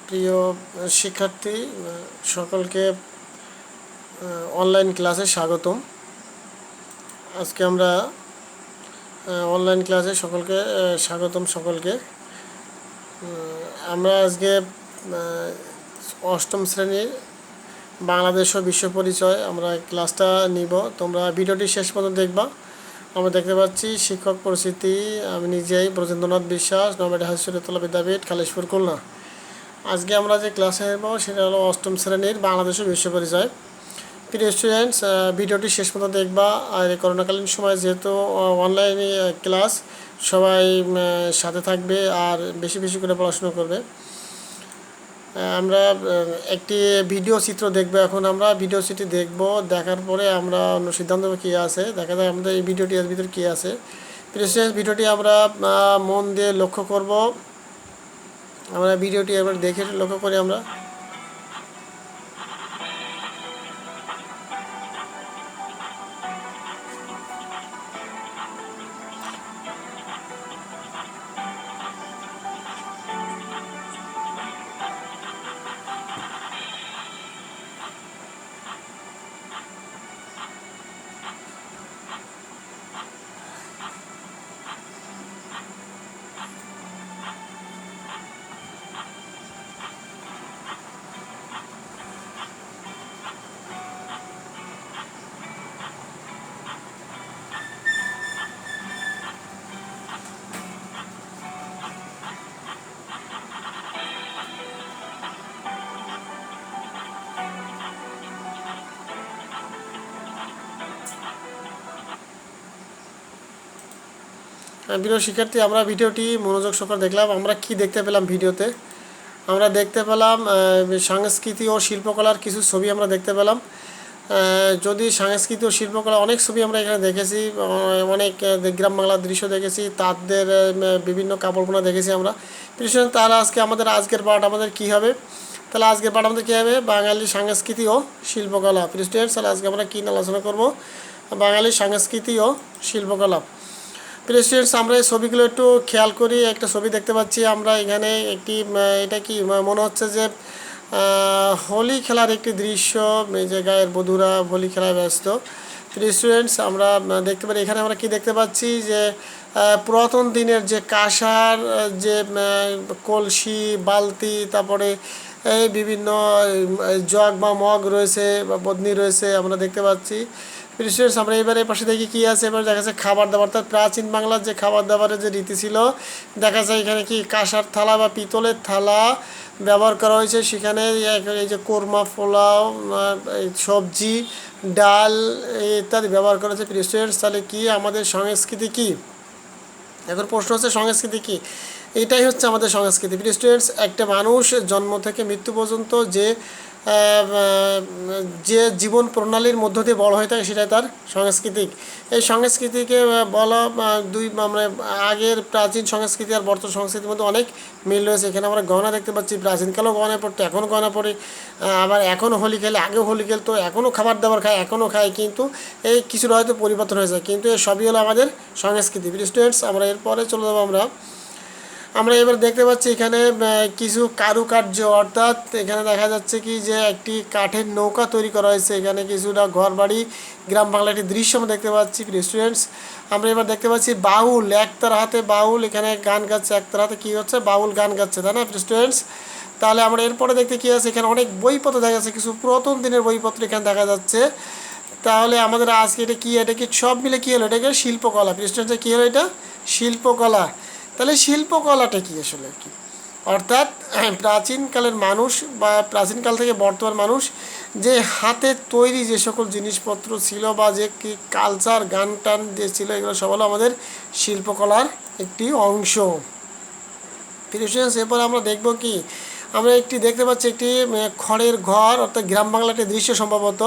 প্রিয় শিক্ষার্থী সকলকে অনলাইন ক্লাসে স্বাগতম। আজকে আমরা অনলাইন ক্লাসে সকলকে স্বাগতম। আমরা আজকে অষ্টম শ্রেণীর বাংলাদেশ ও বিশ্ব পরিচয় আমরা ক্লাসটা নিব। তোমরা ভিডিওটি শেষ পর্যন্ত দেখবা। আমরা দেখতে পাচ্ছি শিক্ষক পরিচিতি, আমি নিজেই ব্রজেন্দ্রনাথ বিশ্বাস, নবেট হাইস্কুল বিদ্যাপীঠ, খালিশপুর, খুলনা। আজকে আমরা যে ক্লাসে নেব সেটা হলো অষ্টম শ্রেণীর বাংলাদেশ ও বিশ্ব পরিচয়। প্রিয় স্টুডেন্টস, ভিডিওটি শেষ পর্যন্ত দেখবা। আর করোনাকালীন সময় যেহেতু অনলাইনে ক্লাস, সবাই সাথে থাকবে আর বেশি বেশি করে পড়াশোনা করবে। আমরা একটি ভিডিও চিত্র দেখবো। এখন আমরা ভিডিও চিত্র দেখব, দেখার পরে আমরা অন্য সিদ্ধান্ত কী আছে দেখা যায় আমাদের এই ভিডিওটি এর ভিতরে কী আছে। প্রিয় স্টুডেন্টস, ভিডিওটি আমরা মন দিয়ে লক্ষ্য করব। আমরা ভিডিওটি এবার দেখে লক্ষ্য করি। আমরা প্রিয় শিক্ষার্থী, আমরা ভিডিওটি মনোযোগ সহকারে দেখলাম। আমরা কি দেখতে পেলাম ভিডিওতে? আমরা দেখতে পেলাম সংস্কৃতি ও শিল্পকলার কিছু ছবি আমরা দেখতে পেলাম। যদি সংস্কৃতি ও শিল্পকলা অনেক ছবি আমরা এখানে দেখেছি, অনেক গ্রাম বাংলার দৃশ্য দেখেছি, তাদের বিভিন্ন কাপড় বোনা দেখেছি আমরা। তাহলে আজকের পাঠ আমাদের কী হবে? তাহলে আজকের পাঠ আমাদের কী হবে? বাঙালি সংস্কৃতি ও শিল্পকলা। প্রিয় স্টুডেন্টস, তাহলে আজকে আমরা কী নিয়ে আলোচনা করব? বাঙালি সংস্কৃতি ও শিল্পকলা। প্রিয় স্টুডেন্টস, আমরা এই ছবিগুলো একটু খেয়াল করি। একটা ছবি দেখতে পাচ্ছি আমরা এখানে একটি, এটা কি মনে হচ্ছে যে হোলি খেলার একটি দৃশ্য। এই যে গায়ের বধূরা হোলি খেলায় ব্যস্ত। প্রিয় স্টুডেন্টস, আমরা দেখতে পারি এখানে আমরা কি দেখতে পাচ্ছি যে পুরাতন দিনের যে কাঁসার যে কলসি, বালতি, তারপরে এই বিভিন্ন জগ বা মগ রয়েছে বা বদনি রয়েছে আমরা দেখতে পাচ্ছি। স্টুডেন্টস, আমরা এবারে পাশে দেখি কী আছে। এবার দেখা যাচ্ছে খাবার দাবার, অর্থাৎ প্রাচীন বাংলার যে খাবার দাবারের যে রীতি ছিল, দেখা যায় এখানে কি কাঁসার থালা বা পিতলের থালা ব্যবহার করা হয়েছে। সেখানে এই যে কোরমা, পোলাও, সবজি, ডাল ইত্যাদি ব্যবহার করা হয়েছে। স্টুডেন্টস, তাহলে কি আমাদের সংস্কৃতি কি? এখন প্রশ্ন হচ্ছে সংস্কৃতি কি? এটাই হচ্ছে আমাদের সংস্কৃতি। স্টুডেন্টস, একটা মানুষ জন্ম থেকে মৃত্যু পর্যন্ত যে জীবন প্রণালীর মধ্য দিয়ে বড় হয়ে থাকে সেটাই তার সাংস্কৃতিক। এই সংস্কৃতিকে বলা আমরা আগের প্রাচীন সংস্কৃতি আর বর্তমান সংস্কৃতির মধ্যে অনেক মিল রয়েছে। এখানে আমরা গহনা দেখতে পাচ্ছি, প্রাচীনকালেও গহনা পড়তো, এখনও গহনা পড়ে, আবার এখনও হোলি খেলে, আগেও হোলি খেলতো, এখনও খাবার দাবার খায়, এখনও খায়, কিন্তু এই কিছুটা হয়তো পরিবর্তন হয়েছে, কিন্তু এই সবই হলো আমাদের সংস্কৃতি। স্টুডেন্টস, আমরা এরপরে চলে যাবো। আমরা এবার দেখতে পাচ্ছি এখানে কিছু কারুকার্য, অর্থাৎ এখানে দেখা যাচ্ছে কি যে একটি কাঠের নৌকা তৈরি করা হয়েছে। এখানে কিছুটা ঘর বাড়ি, গ্রাম বাংলার একটি দৃশ্য আমরা দেখতে পাচ্ছি। স্টুডেন্টস, আমরা এবার দেখতে পাচ্ছি বাউল, একতার হাতে বাউল এখানে গান গাচ্ছে, একতার হাতে কী হচ্ছে? বাউল গান গাচ্ছে, তাই না স্টুডেন্টস? তাহলে আমরা এরপরে দেখতে কী আছে, এখানে অনেক বইপত্র দেখা যাচ্ছে, কিছু পুরাতন দিনের বইপত্র এখানে দেখা যাচ্ছে। তাহলে আমাদের আজকে এটা কি সব মিলে কী হলো? এটাকে শিল্পকলা। স্টুডেন্টস, কী হলো? এটা শিল্পকলা। তাহলে শিল্পকলাটা কি আসলে কি? অর্থাৎ প্রাচীনকালের মানুষ বা প্রাচীনকাল থেকে বর্তমান মানুষ যে হাতে তৈরি যে সকল জিনিসপত্র ছিল বা যে কি কালচার, গান টান যে ছিল, এগুলো সব হলো আমাদের শিল্পকলার একটি অংশ। এরপর আমরা দেখব কি, আমরা একটি দেখতে পাচ্ছি একটি খড়ের ঘর, অর্থাৎ গ্রাম বাংলার একটি দৃশ্য সম্ভবত।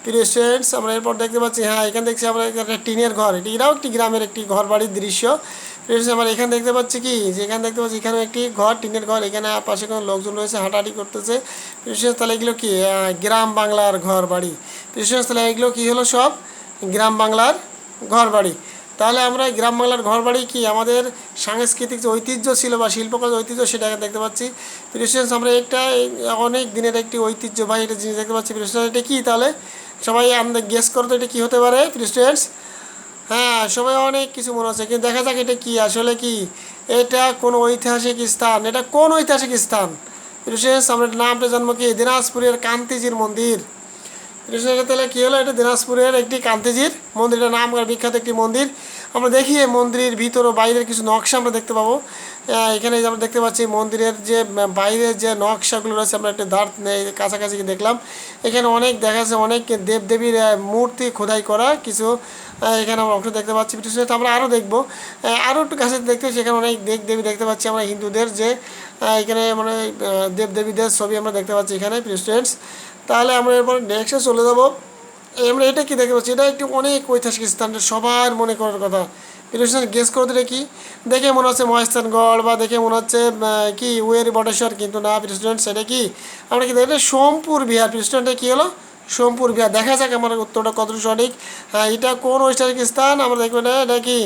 প্রিয় স্টুডেন্টস, আমরা এরপর দেখতে পাচ্ছি, এখানে দেখছি আমরা একটা টিনের ঘর, এটাও একটি গ্রামের একটি ঘর বাড়ির দৃশ্য। আমরা এখানে দেখতে পাচ্ছি কি যে এখানে একটি ঘর, টিনের ঘর, এখানে পাশে কোনো লোকজন রয়েছে, হাঁটাহাঁটি করতেছে। তাহলে এগুলো কি গ্রাম বাংলার ঘর বাড়ি। তাহলে এগুলো কি হলো? সব গ্রাম বাংলার ঘর বাড়ি। তাহলে আমরা গ্রাম বাংলার ঘরবাড়ি কি আমাদের সাংস্কৃতিক যে ঐতিহ্য ছিল বা শিল্পকলার ঐতিহ্য সেটা দেখতে পাচ্ছি। প্রিয় স্টুডেন্টস, আমরা একটা অনেক দিনের একটি ঐতিহ্যবাহী একটা জিনিস দেখতে পাচ্ছি। প্রিয় স্টুডেন্টস, এটা কি তাহলে সবাই আমাদের গেস করতো এটা কি হতে পারে প্রিয় স্টুডেন্টস? হ্যাঁ, সবাই অনেক কিছু মনে হচ্ছে, কিন্তু দেখা যাক এটা কি আসলে কি। এটা কোন ঐতিহাসিক স্থান? এটা কোন ঐতিহাসিক স্থান প্রিয় স্টুডেন্টস? আমরা নামটা জানবো কি, দিনাজপুরের কান্তিজির মন্দির। তাহলে কী হলো, এটা দিনাজপুরের একটি কান্তিজির মন্দির, এটা নাম করা বিখ্যাত একটি মন্দির। আমরা দেখি এই মন্দিরের ভিতর ও বাইরের কিছু নকশা আমরা দেখতে পাবো। এখানে যে আমরা দেখতে পাচ্ছি মন্দিরের যে বাইরের যে নকশাগুলো রয়েছে, আমরা একটা দাঁড় কাছাকাছি দেখলাম। এখানে অনেক দেখা যাচ্ছে অনেক দেবদেবীর মূর্তি খোদাই করা কিছু এখানে আমরা অংশ দেখতে পাচ্ছি। বিশেষ করে আমরা আরও দেখবো, আরও একটু কাছে দেখতে পাচ্ছি এখানে অনেক দেবদেবী দেখতে পাচ্ছি আমরা হিন্দুদের যে এখানে মানে দেবদেবীদের ছবি আমরা দেখতে পাচ্ছি এখানে স্টুডেন্টস। তাহলে আমরা এরপর নেক্সটে চলে যাবো। আমরা এটা কি দেখতে পাচ্ছি, এটা একটি অনেক ঐতিহাসিক স্থান, সবার মনে করার কথা। প্রিয় গেস করে দিলে কি, দেখে মনে হচ্ছে মহেস্থানগড় বা দেখে মনে হচ্ছে কি উয়ের বটেশ্বর, কিন্তু না প্রিয় স্টুডেন্ট, সেটা কি আমরা কি দেখি সোমপুর বিহার। প্রিয় স্টুডেন্টে কী হলো, সোমপুর বিহার। দেখা যাক আমার উত্তরটা কতটুকু সঠিক। হ্যাঁ, এটা কোন ঐতিহাসিক স্থান আমরা দেখবো না, এটা কি,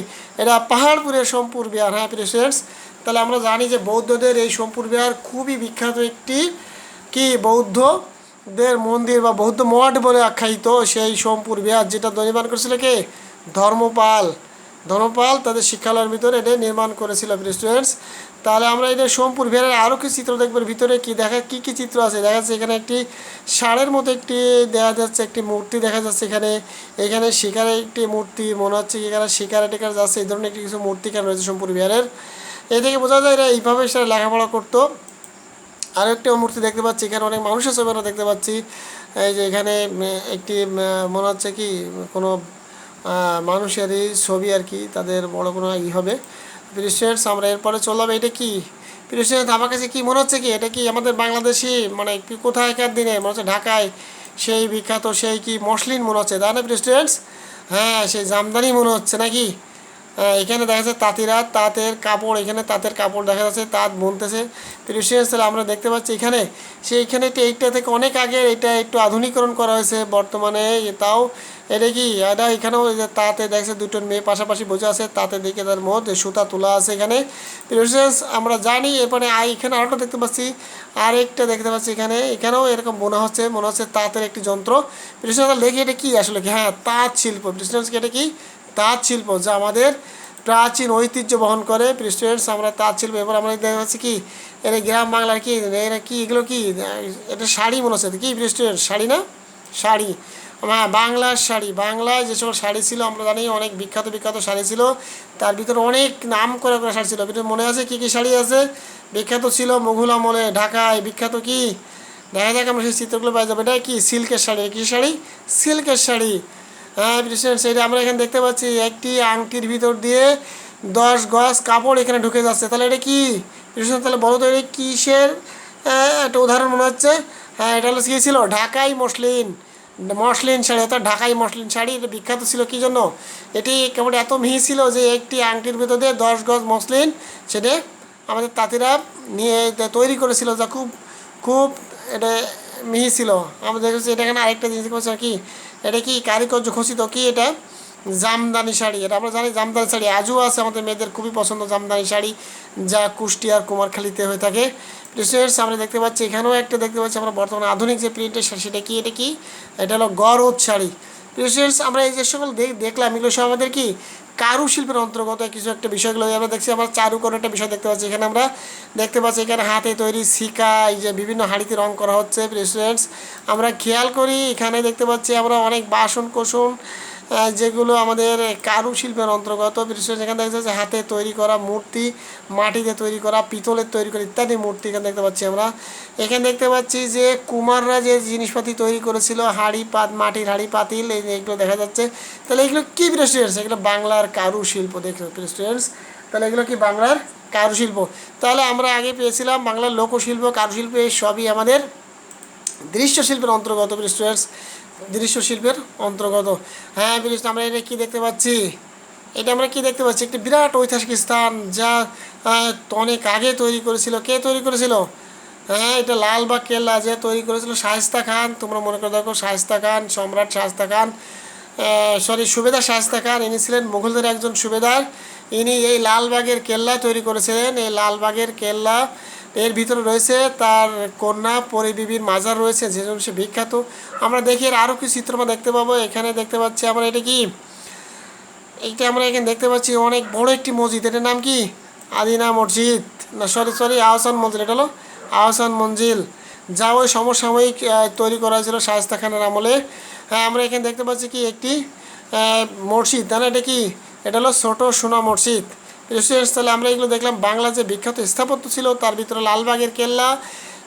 এটা পাহাড়পুরের সোমপুর বিহার। হ্যাঁ প্রিয় স্টুডেন্টস, তাহলে আমরা জানি যে বৌদ্ধদের এই সোমপুর বিহার খুবই বিখ্যাত একটি কি বৌদ্ধদের মন্দির বা বৌদ্ধ মঠ বলে আখ্যায়িত সেই সোমপুর বিহার, যেটা নির্মাণ করেছিল কে, ধর্মপাল। ধর্মপাল তাদের শিক্ষালয়ের ভিতরে এটা নির্মাণ করেছিল প্রিয় স্টুডেন্টস। তাহলে আমরা এটা সোমপুর বিহারের আরও কিছু চিত্র দেখবো, ভিতরে কি দেখা কী কী চিত্র আছে দেখা যাচ্ছে। এখানে একটি ষাঁড়ের মতো একটি দেখা যাচ্ছে, একটি মূর্তি দেখা যাচ্ছে এখানে। এখানে শিকারের একটি মূর্তি মনে হচ্ছে, এখানে শিকারে টিকার যাচ্ছে এই ধরনের একটি কিছু মূর্তি এখানে রয়েছে সোমপুর বিহারের। এই থেকে বোঝা যায় এরা এইভাবে সেটা লেখাপড়া করতো। আরও একটা মূর্তি দেখতে পাচ্ছি, এখানে অনেক মানুষের ছবি আমরা দেখতে পাচ্ছি। এই যে এখানে একটি মনে হচ্ছে কি কোনো মানুষেরই ছবি আর কি, তাদের বড় কোনো হবে। প্রিস্টেন্টস, আমরা এরপরে চললাম। এটা কি প্রিস্টেন্টস, আমার কাছে কি মনে হচ্ছে কি, এটা কি আমাদের বাংলাদেশি মানে কোথায়কার দিনে মনে হচ্ছে ঢাকায় সেই বিখ্যাত সেই কি মসলিন মনে হচ্ছে, তাই না প্রিস্টেন্টস? হ্যাঁ, সেই জামদানি মনে হচ্ছে নাকি। এখানে দেখা যাচ্ছে তাঁতিরা তাঁতের কাপড়, এখানে তাঁতের কাপড় দেখা যাচ্ছে, তাঁত বুনতেছে। প্রিয় আমরা দেখতে পাচ্ছি এখানে সেইখানে এইটা থেকে অনেক আগে এটা একটু আধুনিকরণ করা হয়েছে বর্তমানে, তাও এটা কি এটা এখানেও তাঁতে দেখছে দুটো মেয়ে পাশাপাশি বসে আছে, তাতে দেখে তার মধ্যে সুতা তোলা আছে এখানে। প্রিয় আমরা জানি। এরপরে এখানে আরেকটা দেখতে পাচ্ছি, আরেকটা দেখতে পাচ্ছি এখানে, এখানেও এরকম বোনা হচ্ছে, মনে হচ্ছে তাঁতের একটি যন্ত্র। প্রিয় লেখে এটা কি আসলে, হ্যাঁ তাঁত শিল্প। প্রিয় এটা কি, তাঁত শিল্প, যা আমাদের প্রাচীন ঐতিহ্য বহন করে। স্টুডেন্টস, আমরা তাঁত শিল্প। এবার আমরা দেখা যাচ্ছে কি এটা গ্রাম বাংলার কি, এরা কি এগুলো কি, এটা শাড়ি মনে হচ্ছে কি স্টুডেন্ট, শাড়ি না, শাড়ি। হ্যাঁ, বাংলার শাড়ি। বাংলায় যে সকল শাড়ি ছিল আমরা জানি অনেক বিখ্যাত বিখ্যাত শাড়ি ছিল, তার ভিতরে অনেক নাম করে করে শাড়ি ছিল। ভিতরে মনে আছে কী কী শাড়ি আছে বিখ্যাত ছিল মুঘল আমলে ঢাকায় বিখ্যাত কি, দেখা যাক আমরা সেই চিত্রগুলো পাই যাবো। এটা কি সিল্কের শাড়ি, কী শাড়ি, সিল্কের শাড়ি। হ্যাঁ প্রিস্টেন্ট, সেইটা আমরা এখানে দেখতে পাচ্ছি একটি আংটির ভিতর দিয়ে 10 গজ কাপড় এখানে ঢুকে যাচ্ছে। তাহলে এটা কি প্রিস্টেন্ট, তাহলে বলো তো এটা কিসের একটা উদাহরণ মনে হচ্ছে। হ্যাঁ, এটা হলো কী ছিল, ঢাকাই মসলিন। মসলিন শাড়ি, অর্থাৎ ঢাকাই মসলিন শাড়ি। এটা বিখ্যাত ছিল কী জন্য, এটি কেমন এত মিহি ছিল যে একটি আংটির ভিতর দিয়ে 10 গজ মসলিন সেটা আমাদের তাঁতিরা নিয়ে তৈরি করেছিল, যা খুব খুব এটা মিহি ছিল। আমরা দেখেছি এটা এখানে আরেকটা জিনিস করছে কি, এটা কি কারিগর্য খচিত কি, এটা জামদানি শাড়ি। এটা আমরা জানি জামদানি শাড়ি আজও আছে, আমাদের মেয়েদের খুবই পছন্দ জামদানি শাড়ি, যা কুষ্টিয়ার কুমারখালীতে হয়ে থাকে। প্রিন্টের আমরা দেখতে পাচ্ছি, এখানেও একটা দেখতে পাচ্ছি আমরা বর্তমানে আধুনিক যে প্রিন্টের শাড়ি, সেটা কি, এটা কি, এটা হলো গরজ শাড়ি। প্রিন্টের আমরা এই যে সকল দেখলাম এগুলো সব আমাদের কি কারুশিল্পের অন্তর্গত কিছু একটা বিষয়গুলো আমরা দেখছি। আমরা চারুকরণ একটা বিষয় দেখতে পাচ্ছি এখানে, আমরা দেখতে পাচ্ছি এখানে হাতে তৈরি শিকা, এই যে বিভিন্ন হাঁড়িতে রং করা হচ্ছে। প্রেসিডেন্টস, আমরা খেয়াল করি এখানে দেখতে পাচ্ছি আমরা অনেক বাসন কোসন যেগুলো আমাদের কারুশিল্পের অন্তর্গত। প্রেসিডেন্টস, এখানে দেখা যাচ্ছে হাতে তৈরি করা মূর্তি, মাটিতে তৈরি করা, পিতলের তৈরি করা ইত্যাদি মূর্তি এখানে দেখতে পাচ্ছি আমরা। এখানে দেখতে পাচ্ছি যে কুমাররা যে জিনিসপাতি তৈরি করেছিল, হাঁড়ি মাটির হাঁড়ি পাতিল, এইগুলো দেখা যাচ্ছে। তাহলে এগুলো কী প্রেসিডেন্টস, এগুলো বাংলার কারুশিল্প। দেখো প্রেসিডেন্টস, তাহলে এগুলো কি বাংলার কারুশিল্প। তাহলে আমরা আগে পেয়েছিলাম বাংলার লোকশিল্প, কারুশিল্প, এই সবই আমাদের দৃশ্যশিল্পের অন্তর্গত। স্টুডেন্টস, দৃশ্যশিল্পের অন্তর্গত। হ্যাঁ প্রিয়, আমরা এটা কী দেখতে পাচ্ছি, এটা আমরা কি দেখতে পাচ্ছি, একটি বিরাট ঐতিহাসিক স্থান, যা অনেক আগে তৈরি করেছিল। কে তৈরি করেছিল, হ্যাঁ এটা লালবাগ কেল্লা যে তৈরি করেছিল শায়েস্তা খান। তোমরা মনে করে দেখো শায়েস্তা খান, সম্রাট শায়েস্তা খান সুবেদার শায়েস্তা খান, ইনি ছিলেন মুঘলদের একজন সুবেদার। ইনি এই লালবাগের কেল্লা তৈরি করেছিলেন। এই লালবাগের কেল্লা এর ভিতরে রয়েছে তার কন্যা পরিবিবির মাজার রয়েছে, যে জন্য সে বিখ্যাত। আমরা দেখি এর আরও কিছু চিত্র আমরা দেখতে পাবো। এখানে দেখতে পাচ্ছি আমরা, এটা কি, এইটা আমরা এখানে দেখতে পাচ্ছি অনেক বড় একটি মসজিদ। এটার নাম কি? আদিনা মসজিদ, না সরি আহসান মঞ্জিল। এটা হলো আহসান মঞ্জিল, যা ওই সমসাময়িক তৈরি করা হয়েছিল শায়েস্তা খানের আমলে। হ্যাঁ, আমরা এখানে দেখতে পাচ্ছি কি একটি মসজিদ, তাই না? এটা কি? এটা হলো ছোটো সোনা মসজিদ। স্টুডেন্টস, তাহলে আমরা এগুলো দেখলাম। বাংলা যে বিখ্যাত স্থাপত্য ছিল তার ভিতরে লালবাগের কেল্লা,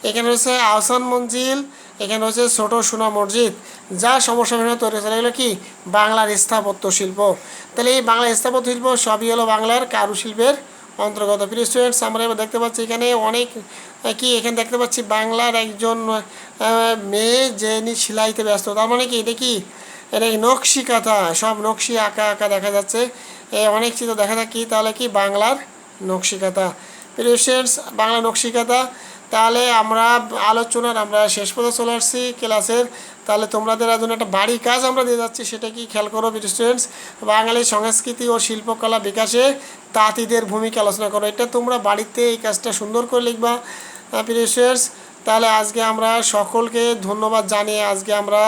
এখানে রয়েছে আহসান মঞ্জিল, এখানে রয়েছে ছোটো সোনা মসজিদ, যা সমসাময়িক তৈরি হয়েছিল। এগুলো কি? বাংলার স্থাপত্য শিল্প। তাহলে এই বাংলার স্থাপত্য শিল্প সবই হলো বাংলার কারুশিল্পের অন্তর্গত। প্রিয় স্টুডেন্টস, আমরা এবার দেখতে পাচ্ছি এখানে অনেক কি, এখানে দেখতে পাচ্ছি বাংলার একজন মেয়ে যিনি সেলাইতে ব্যস্ত। তার মানে কি এটা কি? এটা কি নকশি কাঁথা, সব নকশি আঁকা আঁকা দেখা যাচ্ছে। অনেক চিত্র দেখা যায় কি, তাহলে কি বাংলার নকশি কাঁথা। প্রিয় স্টুডেন্টস, বাংলা নকশি কাঁথা। তাহলে আমরা আলোচনার আমরা শেষ পর্যন্ত চলে আসছি ক্লাসের। তাহলে তোমাদের জন্য একটা বাড়ি কাজ আমরা দিয়ে যাচ্ছি, সেটা কি খেয়াল করো প্রিয় স্টুডেন্টস। বাঙালি সংস্কৃতি ও শিল্পকলা বিকাশে তাঁতিদের ভূমিকা আলোচনা করো। এটা তোমরা বাড়িতে এই কাজটা সুন্দর করে লিখবা প্রিয় স্টুডেন্টস। তাহলে আজকে আমরা সকলকে ধন্যবাদ জানিয়ে আজকে আমরা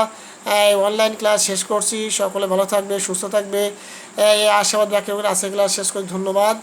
অনলাইন ক্লাস শেষ করছি। সকলে ভালো থাকবে, সুস্থ থাকবে, এই আশাবাদ ব্যক্ত করে আজকে ক্লাস শেষ করি। ধন্যবাদ।